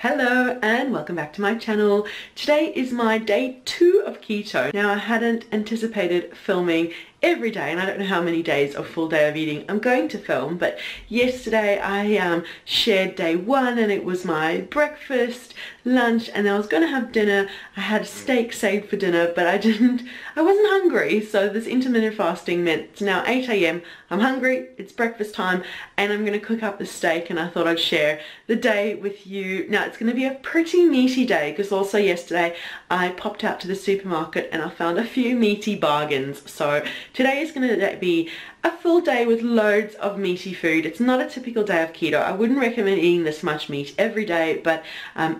Hello and welcome back to my channel. Today is my day 2 of keto. Now I hadn't anticipated filming every day, and I don't know how many days of full day of eating I'm going to film, but yesterday I shared day 1 and it was my breakfast, lunch, and I was going to have dinner. I had steak saved for dinner, but I wasn't hungry, so this intermittent fasting meant it's now 8 AM, I'm hungry, it's breakfast time, and I'm going to cook up the steak, and I thought I'd share the day with you. Now it's going to be a pretty meaty day because also yesterday I popped out to the supermarket and I found a few meaty bargains. So today is going to be a full day with loads of meaty food. It's not a typical day of keto. I wouldn't recommend eating this much meat every day, but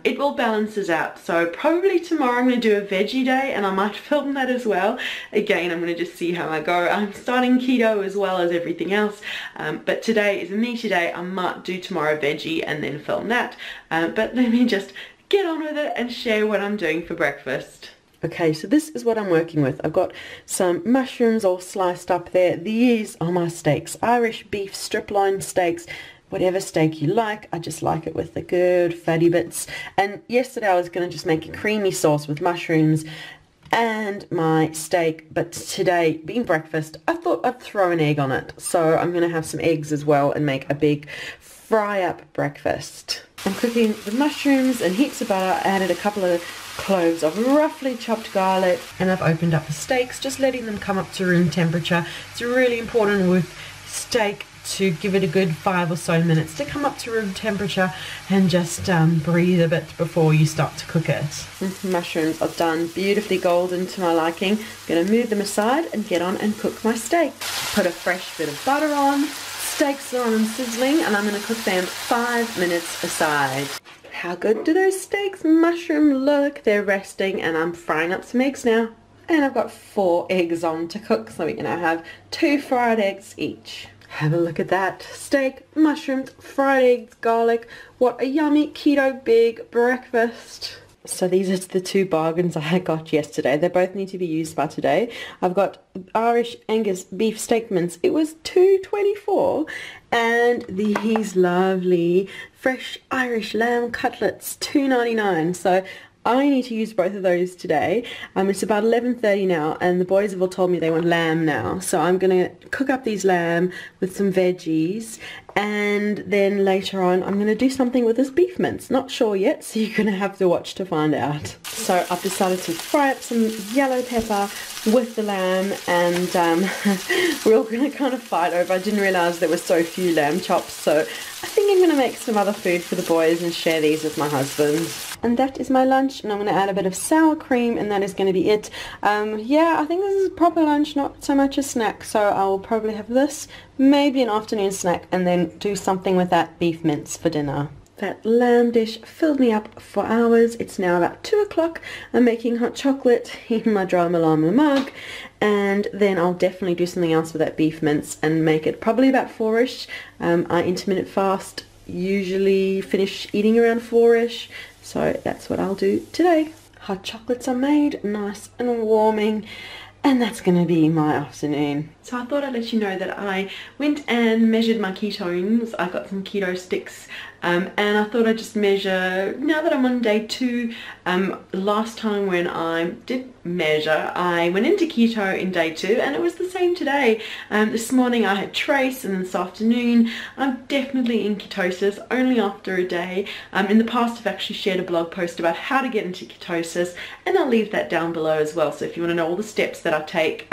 it will balances out. So probably tomorrow I'm going to do a veggie day and I might film that as well. Again, I'm going to just see how I go. I'm starting keto as well as everything else, but today is a meaty day. I might do tomorrow veggie and then film that, but let me just get on with it and share what I'm doing for breakfast. Okay, so this is what I'm working with. I've got some mushrooms all sliced up there. These are my steaks, Irish beef strip loin steaks, whatever steak you like. I just like it with the good fatty bits. And yesterday I was going to just make a creamy sauce with mushrooms and my steak, but today, being breakfast, I thought I'd throw an egg on it. So I'm going to have some eggs as well and make a big fry up breakfast. I'm cooking the mushrooms and heaps of butter. I added a couple of cloves of roughly chopped garlic, and I've opened up the steaks, just letting them come up to room temperature. It's really important with steak to give it a good 5 or so minutes to come up to room temperature and just breathe a bit before you start to cook it. Mushrooms are done beautifully golden to my liking. I'm going to move them aside and get on and cook my steak. Put a fresh bit of butter on. Steaks are on and sizzling, and I'm going to cook them 5 minutes aside. How good do those steaks mushroom look? They're resting, and I'm frying up some eggs now. And I've got 4 eggs on to cook, so we're going to have 2 fried eggs each. Have a look at that. Steak, mushrooms, fried eggs, garlic. What a yummy keto big breakfast. So these are the 2 bargains I got yesterday. They both need to be used by today. I've got Irish Angus beef steak mince. It was $2.24, and these lovely fresh Irish lamb cutlets, $2.99. So I need to use both of those today. It's about 11:30 now, and the boys have all told me they want lamb now. So I'm going to cook up these lamb with some veggies, and then later on I'm going to do something with this beef mince. Not sure yet, so you're going to have to watch to find out. So I've decided to fry up some yellow pepper with the lamb, and we're all going to kind of fight over. I didn't realise there were so few lamb chops, so I think I'm going to make some other food for the boys and share these with my husband. And that is my lunch, and I'm going to add a bit of sour cream, and that is going to be it. Yeah, I think this is a proper lunch, not so much a snack, so I will probably have this, maybe an afternoon snack, and then do something with that beef mince for dinner. That lamb dish filled me up for hours. It's now about 2 o'clock. I'm making hot chocolate in my Drama Llama mug, and then I'll definitely do something else with that beef mince and make it probably about 4ish. I intermittent fast, usually finish eating around 4ish, so that's what I'll do today. Hot chocolates are made, nice and warming, and that's going to be my afternoon. So I thought I'd let you know that I went and measured my ketones. I got some keto sticks, and I thought I'd just measure, now that I'm on day 2, last time when I did measure, I went into keto in day 2, and it was the same today. This morning I had trace, and this afternoon I'm definitely in ketosis, only after a day. In the past I've actually shared a blog post about how to get into ketosis, and I'll leave that down below as well. So if you want to know all the steps that I take,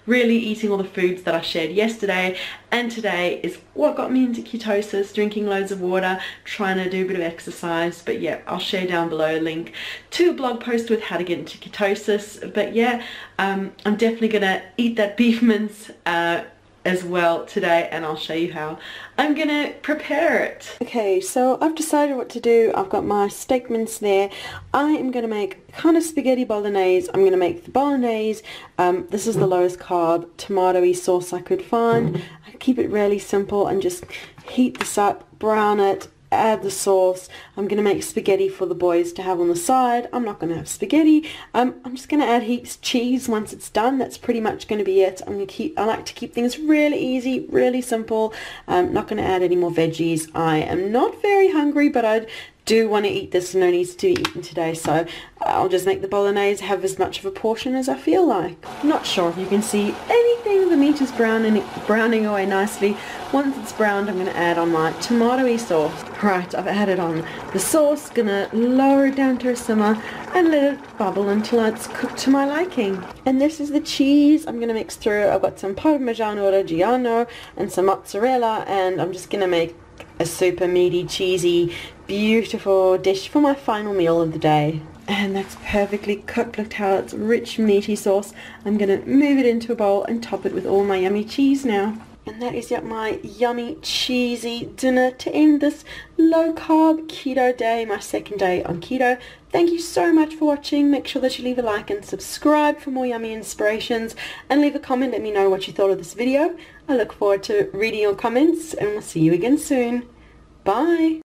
really eating all the foods that I shared yesterday and today is what got me into ketosis, drinking loads of water, trying to do a bit of exercise. But yeah, I'll share down below a link to a blog post with how to get into ketosis. But yeah, I'm definitely gonna eat that beef mince as well today, and I'll show you how I'm gonna prepare it. Okay, so I've decided what to do. I've got my steak mince there. I am gonna make kind of spaghetti bolognese. I'm gonna make the bolognese. This is the lowest carb tomatoey sauce I could find. I keep it really simple and just heat this up, brown it, add the sauce. I'm going to make spaghetti for the boys to have on the side. I'm not going to have spaghetti. I'm just going to add heaps of cheese once it's done. That's pretty much going to be it. I like to keep things really easy, really simple. I'm not going to add any more veggies. I am not very hungry, but I do want to eat this and no needs to be eaten today, so I'll just make the bolognese have as much of a portion as I feel like. Not sure if you can see anything. The meat is browning away nicely. Once it's browned, I'm going to add on my tomatoey sauce. Right, I've added on the sauce, gonna lower it down to a simmer and let it bubble until it's cooked to my liking. And this is the cheese I'm gonna mix through. I've got some Parmigiano Reggiano and some mozzarella, and I'm just gonna make a super meaty, cheesy, beautiful dish for my final meal of the day. And that's perfectly cooked. Look how it's rich, meaty sauce. I'm gonna move it into a bowl and top it with all my yummy cheese now. And that is my yummy cheesy dinner to end this low carb keto day, my second day on keto. Thank you so much for watching. Make sure that you leave a like and subscribe for more yummy inspirations, and leave a comment. Let me know what you thought of this video. I look forward to reading your comments, and we'll see you again soon. Bye.